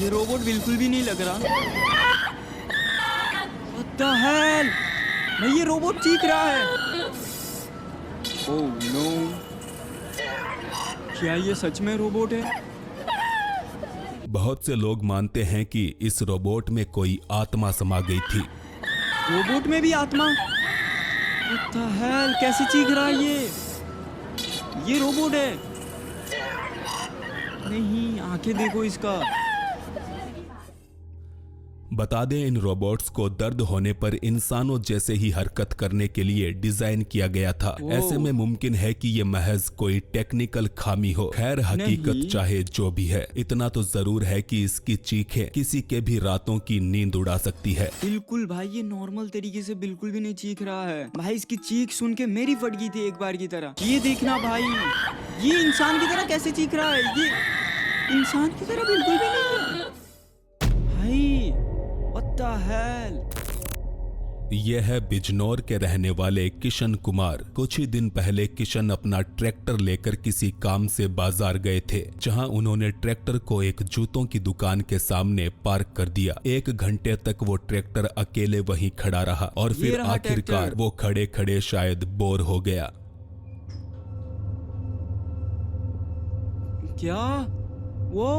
ये रोबोट बिल्कुल भी नहीं लग रहा। What the hell? नहीं, ये रोबोट चीख रहा है। ओह नो, क्या ये सच में रोबोट है? बहुत से लोग मानते हैं कि इस रोबोट में कोई आत्मा समा गई थी। रोबोट में भी आत्मा? What the hell? कैसे चीख रहा है ये रोबोट है। नहीं, आंखें देखो इसका। बता दें, इन रोबोट्स को दर्द होने पर इंसानों जैसे ही हरकत करने के लिए डिजाइन किया गया था। ऐसे में मुमकिन है कि ये महज कोई टेक्निकल खामी हो। खैर, हकीकत चाहे जो भी है, इतना तो जरूर है कि इसकी चीखें किसी के भी रातों की नींद उड़ा सकती है। बिल्कुल भाई, ये नॉर्मल तरीके से बिल्कुल भी नहीं चीख रहा है भाई। इसकी चीख सुन के मेरी फट गई थी एक बार की तरह। ये देखना भाई, ये इंसान की तरह कैसे चीख रहा है। ये इंसान की तरह बिल्कुल भी नहीं है भाई। What the hell? यह है बिजनौर के रहने वाले किशन कुमार। कुछ ही दिन पहले किशन अपना ट्रैक्टर लेकर किसी काम से बाजार गए थे, जहां उन्होंने ट्रैक्टर को एक जूतों की दुकान के सामने पार्क कर दिया। 1 घंटे तक वो ट्रैक्टर अकेले वहीं खड़ा रहा और फिर आखिरकार वो खड़े खड़े शायद बोर हो गया। क्या? वो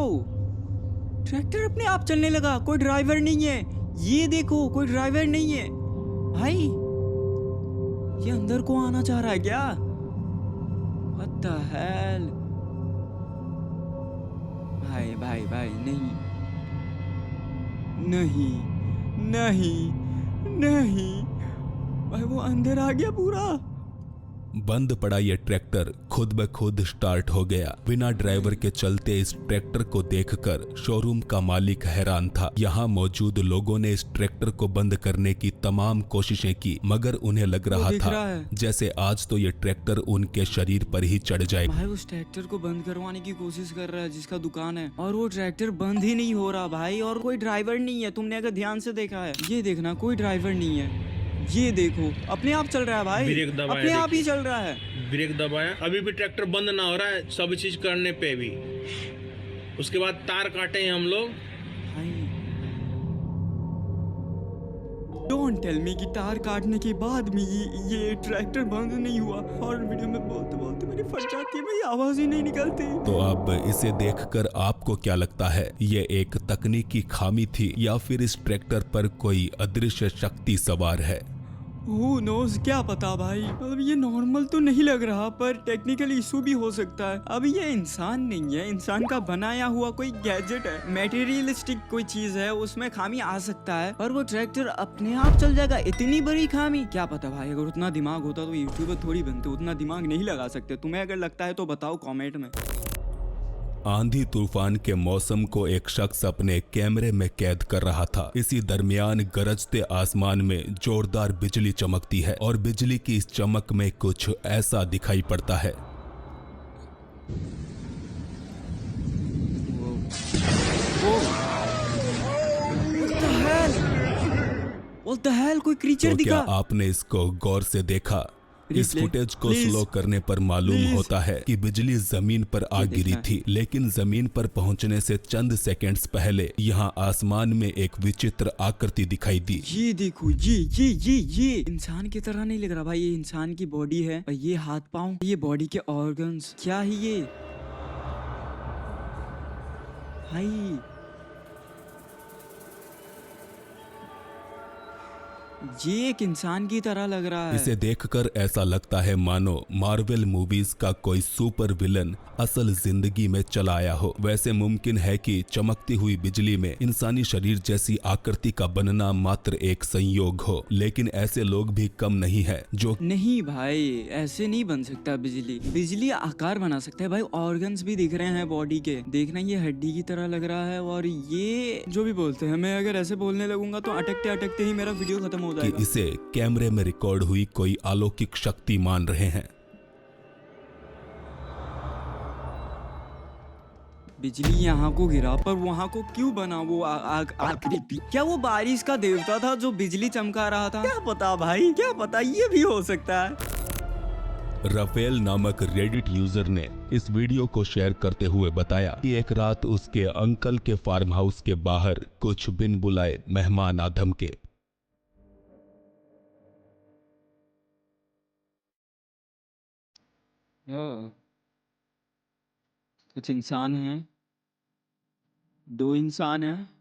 ट्रैक्टर अपने आप चलने लगा, कोई ड्राइवर नहीं है। ये देखो, कोई ड्राइवर नहीं है भाई। ये अंदर को आना चाह रहा है क्या? What the hell? भाई भाई भाई, नहीं नहीं नहीं नहीं भाई, वो अंदर आ गया पूरा। बंद पड़ा ये ट्रैक्टर खुद ब खुद स्टार्ट हो गया। बिना ड्राइवर के चलते इस ट्रैक्टर को देखकर शोरूम का मालिक हैरान था। यहाँ मौजूद लोगों ने इस ट्रैक्टर को बंद करने की तमाम कोशिशें की, मगर उन्हें लग रहा था जैसे आज तो ये ट्रैक्टर उनके शरीर पर ही चढ़ जाए। भाई उस ट्रैक्टर को बंद करवाने की कोशिश कर रहा है जिसका दुकान है, और वो ट्रैक्टर बंद ही नहीं हो रहा भाई। और कोई ड्राइवर नहीं है, तुमने अगर ध्यान से देखा है, ये देखना कोई ड्राइवर नहीं है। ये देखो, अपने आप चल रहा है भाई, अपने आप ही चल रहा है। ब्रेक दबाया, अभी भी ट्रैक्टर बंद ना हो रहा है, सब चीज करने पे भी। उसके बाद तार काटे हैं हम लोग। डोंट टेल मी कि तार काटने के बाद भी ये ट्रैक्टर बंद नहीं हुआ। और वीडियो में बोलते बोलते मेरी फट जाती है भाई, आवाज ही नहीं निकलती। तो अब इसे देखकर आपको क्या लगता है, ये एक तकनीकी खामी थी या फिर इस ट्रैक्टर पर कोई अदृश्य शक्ति सवार है? Who knows, क्या पता भाई। अब ये नॉर्मल तो नहीं लग रहा, पर टेक्निकल इशू भी हो सकता है। अब ये इंसान नहीं है, इंसान का बनाया हुआ कोई गैजेट है, मटेरियलिस्टिक कोई चीज है, उसमें खामी आ सकता है। पर वो ट्रैक्टर अपने आप चल जाएगा, इतनी बड़ी खामी? क्या पता भाई, अगर उतना दिमाग होता तो यूट्यूबर थोड़ी बनते, उतना दिमाग नहीं लगा सकते। तुम्हें अगर लगता है तो बताओ कॉमेंट में। आंधी तूफान के मौसम को एक शख्स अपने कैमरे में कैद कर रहा था। इसी दरमियान गरजते आसमान में जोरदार बिजली चमकती है और बिजली की इस चमक में कुछ ऐसा दिखाई पड़ता है। What the hell? कोई क्रीचर तो दिखा? क्या आपने इसको गौर से देखा? इस फुटेज को स्लो करने पर मालूम होता है कि बिजली जमीन पर आ गिरी थी, लेकिन जमीन पर पहुंचने से चंद सेकंड्स पहले यहाँ आसमान में एक विचित्र आकृति दिखाई दी। ये देखो, ये इंसान की तरह नहीं लग रहा भाई। ये इंसान की बॉडी है, और ये हाथ पांव, ये बॉडी के ऑर्गन्स, क्या है ये भाई? ये एक इंसान की तरह लग रहा है। इसे देखकर ऐसा लगता है मानो मार्वल मूवीज का कोई सुपर विलन असल जिंदगी में चला आया हो। वैसे मुमकिन है कि चमकती हुई बिजली में इंसानी शरीर जैसी आकृति का बनना मात्र एक संयोग हो, लेकिन ऐसे लोग भी कम नहीं है जो। नहीं भाई, ऐसे नहीं बन सकता। बिजली आकार बना सकता है भाई। ऑर्गन्स भी दिख रहे हैं बॉडी के, देखना ये हड्डी की तरह लग रहा है। और ये जो भी बोलते हैं, मैं अगर ऐसे बोलने लगूंगा तो अटकते अटकते ही मेरा वीडियो खत्म हो कि इसे कैमरे में रिकॉर्ड हुई कोई अलौकिक शक्ति मान रहे हैं। बिजली यहाँ को गिरा, पर वहाँ को क्यों बना वो आकृति? क्या वो बारिश का देवता था जो बिजली चमका रहा था? क्या पता भाई, क्या पता, ये भी हो सकता है। राफेल नामक रेडिट यूजर ने इस वीडियो को शेयर करते हुए बताया कि एक रात उसके अंकल के फार्म हाउस के बाहर कुछ बिन बुलाए मेहमान आ धमके। कुछ इंसान हैं, 2 इंसान हैं